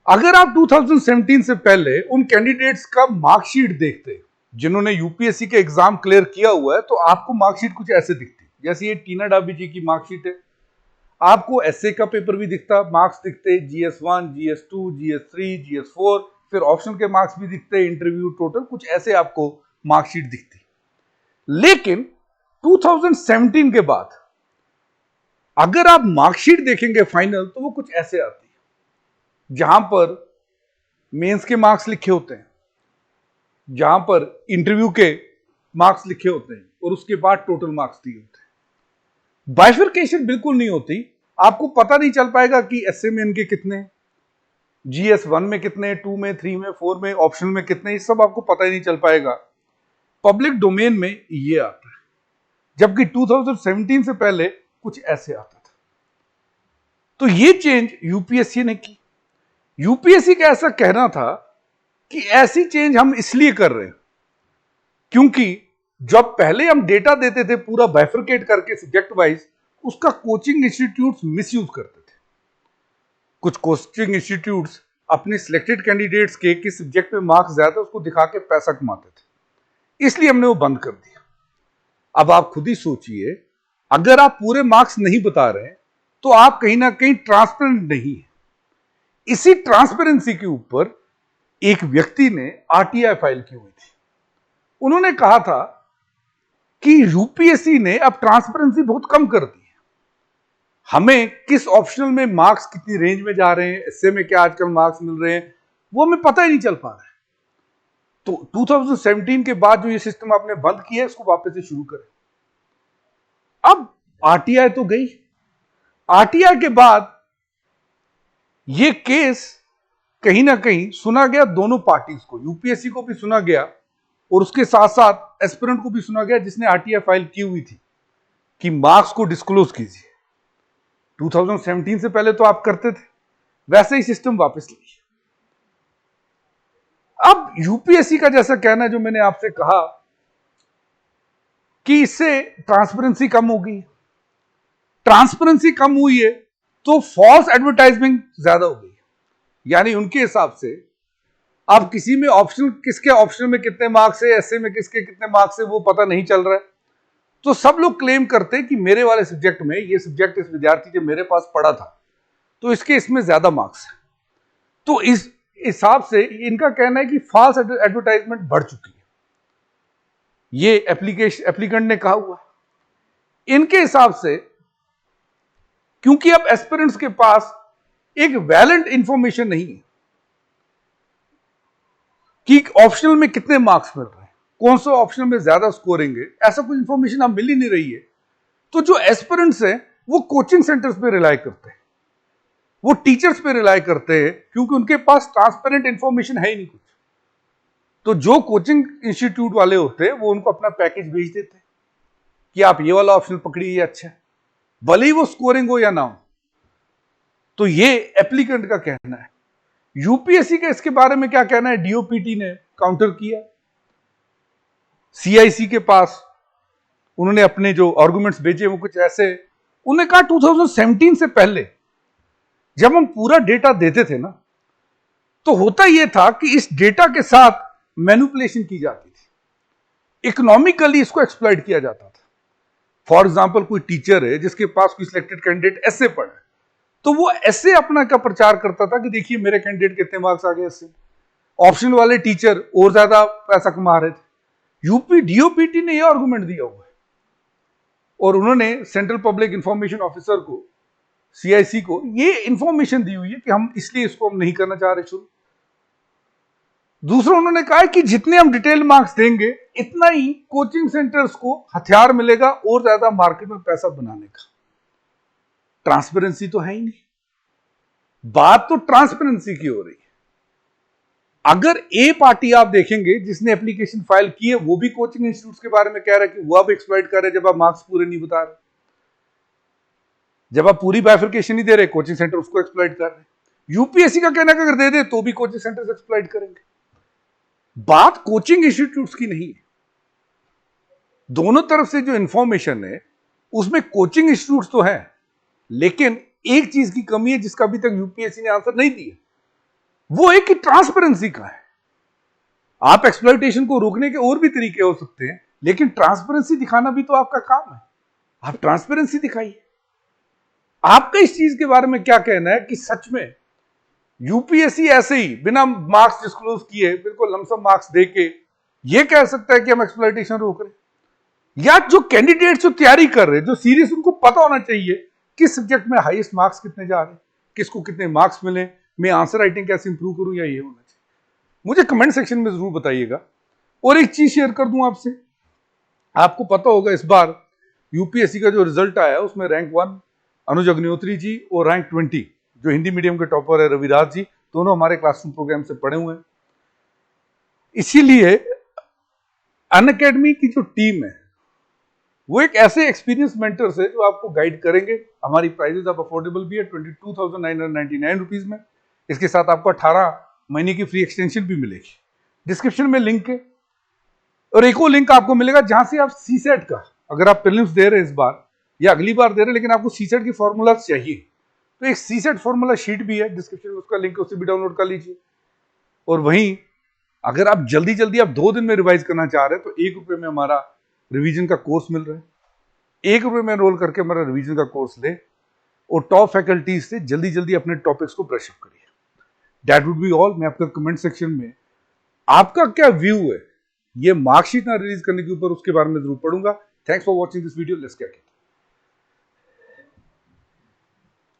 अगर आप 2017 से पहले उन कैंडिडेट्स का मार्कशीट देखते जिन्होंने यूपीएससी के एग्जाम क्लियर किया हुआ है, तो आपको मार्कशीट कुछ ऐसे दिखती। जैसे ये टीना डाबी जी की मार्कशीट है, आपको एसए का पेपर भी दिखता, मार्क्स दिखते GS1, GS2, GS3, GS4, फिर ऑप्शनल के मार्क्स भी दिखते, इंटरव्यू टोटल कुछ ऐसे आपको मार्कशीट दिखती। लेकिन 2017 के बाद अगर आप मार्कशीट देखेंगे फाइनल, तो वो कुछ ऐसे आती है, जहां पर मेंस के मार्क्स लिखे होते हैं, जहां पर इंटरव्यू के मार्क्स लिखे होते हैं, और उसके बाद टोटल मार्क्स दिए होते हैं। बाइफरकेशन बिल्कुल नहीं होती, आपको पता नहीं चल पाएगा कि एसए में इनके कितने, GS1 में कितने, 2 में, 3 में, 4 में, ऑप्शनल में कितने, ये सब आपको पता ही नहीं चल पाएगा। पब्लिक डोमेन में ये आता है, जबकि 2017 से पहले कुछ ऐसे आता था। तो ये चेंज यूपीएससी ने की। यूपीएससी का ऐसा कहना था कि ऐसी चेंज हम इसलिए कर रहे हैं क्योंकि जब पहले हम डेटा देते थे पूरा बाइफरकेट करके सब्जेक्ट वाइज, उसका कोचिंग इंस्टीट्यूट्स मिसयूज करते थे। कुछ कोचिंग इंस्टीट्यूट्स अपने सिलेक्टेड कैंडिडेट्स के किस सब्जेक्ट में मार्क्स ज्यादा उसको दिखा के पैसा कमाते थे, इसलिए हमने वो बंद कर दिया। अब आप खुद ही सोचिए, अगर आप पूरे मार्क्स नहीं बता रहे हैं तो आप कहीं ना कहीं ट्रांसपेरेंट नहीं है। इसी ट्रांसपेरेंसी के ऊपर एक व्यक्ति ने आरटीआई फाइल की हुई थी। उन्होंने कहा था कि यूपीएससी ने अब ट्रांसपेरेंसी बहुत कम कर दी है, हमें किस ऑप्शनल में मार्क्स कितनी रेंज में जा रहे हैं, एसए में क्या आजकल मार्क्स मिल रहे हैं, वो हमें पता ही नहीं चल पा रहा है। तो 2017 के बाद जो ये सिस्टम आपने बंद किया है, इसको वापस से शुरू करें। अब आरटीआई तो गई, आरटीआई के बाद ये केस कहीं ना कहीं सुना गया दोनों पार्टीज को, यूपीएससी को भी सुना गया और उसके साथ साथ एस्पिरेंट को भी सुना गया जिसने आरटीआई फाइल की हुई थी कि मार्क्स को डिस्क्लोज कीजिए। 2017 से पहले तो आप करते थे, वैसे ही सिस्टम वापस लीजिए। अब यूपीएससी का जैसा कहना है, जो मैंने आपसे कहा कि इससे ट्रांसपेरेंसी कम होगी, ट्रांसपेरेंसी कम हुई है तो फॉल्स एडवर्टाइजमेंट ज्यादा हो गई। यानी उनके हिसाब से आप किसी में ऑप्शनल, किसके ऑप्शनल में कितने मार्क्स है, एसए में किसके कितने मार्क्स है, वो पता नहीं चल रहा है। तो सब लोग क्लेम करते हैं कि मेरे वाले सब्जेक्ट में ये सब्जेक्ट इस विद्यार्थी जब मेरे पास पढ़ा था तो इसके इसमें ज्यादा मार्क्स है। तो इस हिसाब से इनका कहना है कि फॉल्स एडवर्टाइजमेंट बढ़ चुकी है, ये एप्लीकेंट ने कहा हुआ। इनके हिसाब से क्योंकि अब एस्पिरेंट्स के पास एक वैलिड इंफॉर्मेशन नहीं है कि ऑप्शनल में कितने मार्क्स मिल रहे हैं, कौन सा ऑप्शनल में ज्यादा स्कोरिंग है, ऐसा कोई इंफॉर्मेशन अब मिल ही नहीं रही है। तो जो एस्पिरेंट्स हैं वो कोचिंग सेंटर्स पे रिलाई करते हैं, वो टीचर्स पे रिलाई करते हैं, क्योंकि उनके पास ट्रांसपेरेंट इंफॉर्मेशन है ही नहीं कुछ। तो जो कोचिंग इंस्टीट्यूट वाले होते हैं वो उनको अपना पैकेज भेज देते हैं कि आप ये वाला ऑप्शन पकड़िए, ये अच्छा है, भले ही वो स्कोरिंग हो या ना हो। तो ये एप्लीकेंट का कहना है। यूपीएससी का इसके बारे में क्या कहना है, डीओपीटी ने काउंटर किया, सीआईसी के पास उन्होंने अपने जो आर्गुमेंट्स भेजे वो कुछ ऐसे। उन्होंने कहा 2017 से पहले जब हम पूरा डेटा देते थे ना, तो होता यह था कि इस डेटा के साथ मैनिपुलेशन की जाती थी, इकोनॉमिकली इसको एक्सप्लॉइट किया जाता था। फॉर एग्जाम्पल, कोई टीचर है जिसके पास कोई सिलेक्टेड कैंडिडेट एसए पढ़ा है, तो वो एसए अपना का प्रचार करता था कि देखिए मेरे कैंडिडेट कितने मार्क्स आ गए एसए। ऑप्शनल वाले टीचर और ज्यादा पैसा कमा रहे थे। डीओपीटी ने यह आर्गुमेंट दिया हुआ है और उन्होंने सेंट्रल पब्लिक इंफॉर्मेशन ऑफिसर को, सीआईसी को, ये इंफॉर्मेशन दी हुई है कि हम इसलिए इसको हम नहीं करना चाह रहे शुरू। दूसरा, उन्होंने कहा कि जितने हम डिटेल मार्क्स देंगे इतना ही कोचिंग सेंटर्स को हथियार मिलेगा और ज्यादा मार्केट में पैसा बनाने का। ट्रांसपेरेंसी तो है ही नहीं, बात तो ट्रांसपेरेंसी की हो रही है। अगर ए पार्टी आप देखेंगे जिसने एप्लीकेशन फाइल की है, वो भी कोचिंग इंस्टीट्यूट के बारे में कह रहा है कि वो अब एक्सप्लॉइट कर रहे हैं जब आप मार्क्स पूरे नहीं बता रहे, जब आप पूरी बाइफरकेशन नहीं दे रहे, कोचिंग सेंटर उसको एक्सप्लॉइट कर रहे हैं। यूपीएससी का कहना है कि अगर दे दे तो भी कोचिंग सेंटर एक्सप्लॉइट करेंगे। बात कोचिंग इंस्टीट्यूट्स की नहीं है, दोनों तरफ से जो इंफॉर्मेशन है उसमें कोचिंग इंस्टीट्यूट्स तो है, लेकिन एक चीज की कमी है जिसका अभी तक यूपीएससी ने आंसर नहीं दिया, वो एक कि ट्रांसपेरेंसी का है। आप एक्सप्लॉयटेशन को रोकने के और भी तरीके हो सकते हैं, लेकिन ट्रांसपेरेंसी दिखाना भी तो आपका काम है। आप ट्रांसपेरेंसी दिखाइए। आपका इस चीज के बारे में क्या कहना है कि सच में यूपीएससी ऐसे ही बिना मार्क्स डिस्क्लोज किए बिल्कुल लमसम मार्क्स देके ये कह सकता है कि हम एक्सप्लॉयटेशन रोक रहे हैं? या जो कैंडिडेट्स जो तैयारी कर रहे हैं, जो सीरियस, उनको पता होना चाहिए किस सब्जेक्ट में हाईएस्ट मार्क्स कितने जा रहे हैं, किसको कितने मार्क्स मिले, मैं आंसर राइटिंग कैसे इंप्रूव करूं, या ये होना चाहिए। मुझे कमेंट सेक्शन में जरूर बताइएगा। और एक चीज शेयर कर दूं आपसे, आपको पता होगा इस बार यूपीएससी का जो रिजल्ट आया उसमें रैंक 1 अनुज अग्निहोत्री जी और रैंक 20 जो हिंदी मीडियम के टॉपर है रविराज जी, दोनों हमारे क्लासरूम प्रोग्राम से पढ़े हुए हैं। इसीलिए अनअकैडमी की जो टीम है वो एक ऐसे एक्सपीरियंस मेंटर्स है जो आपको गाइड करेंगे। हमारी प्राइजेस अब अफोर्डेबल भी है 22,999 रुपीज में। इसके साथ आपको 18 महीने की फ्री एक्सटेंशन भी मिलेगी। डिस्क्रिप्शन में लिंक है, और एक और लिंक आपको मिलेगा जहां से आप सीसेट का, अगर आप प्रीलिम्स दे रहे हैं इस बार या अगली बार दे रहे हैं लेकिन आपको सीसेट की फॉर्मूला चाहिए, तो एक सीसेट फॉर्मूला शीट भी है डिस्क्रिप्शन में, उसका लिंक है, उसे भी डाउनलोड कर लीजिए। और वहीं अगर आप जल्दी जल्दी आप 2 दिन में रिवाइज करना चाह रहे हैं तो ₹1 में हमारा रिवीजन का कोर्स मिल रहा है। ₹1 में एनरोल करके हमारा रिवीजन का कोर्स ले और टॉप फैकल्टीज से जल्दी जल्दी अपने टॉपिक्स को ब्रश अप करिए। That would be all. मैं आपका कमेंट सेक्शन में आपका क्या व्यू है ये मार्कशीट ना रिलीज करने के ऊपर, उसके बारे में जरूर पढ़ूंगा। Thanks for watching this video. Let's get